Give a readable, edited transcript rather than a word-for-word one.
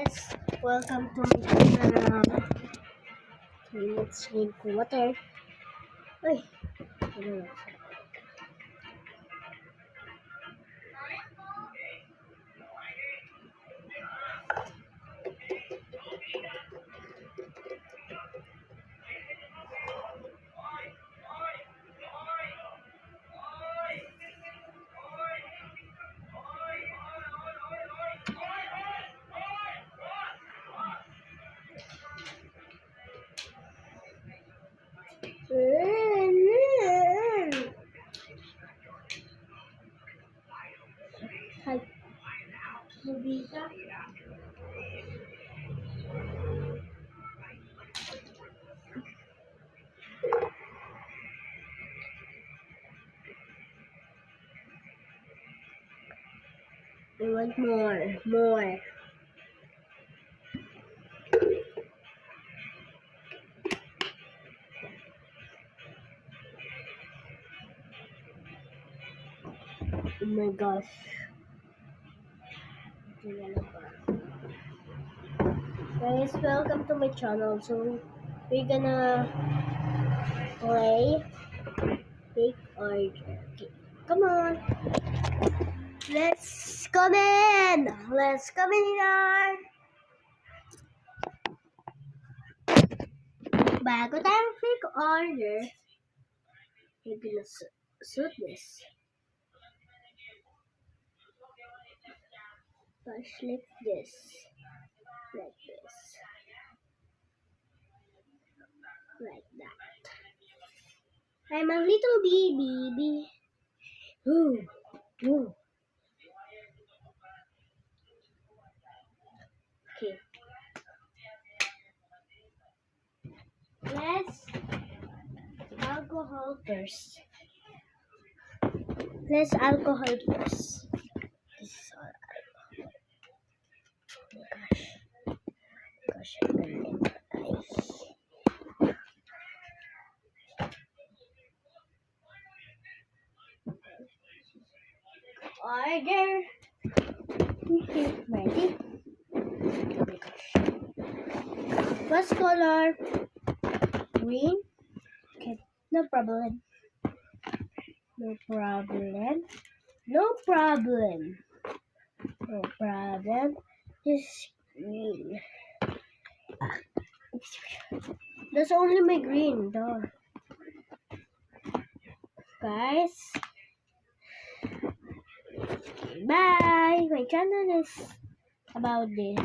guys, welcome to my channel. Let's drink water. Uy, ano? Hi. I want more. Oh my gosh. Guys, welcome to my channel. So, we're gonna play Big Order. Okay, come on. Let's come in here. Bago tayo big order, we're gonna suit this. First, like this. Like this. Like that. I'm a little baby. Ooh. Ooh. Okay. Let's alcohol first. Let's alcohol first. This is all alcohol. Oh my gosh. I'm gonna order. Okay, ready? Oh my gosh. What's color? Green? Okay, no problem. No problem. Just green. That's only my green, though. Guys. Bye. My channel is about this.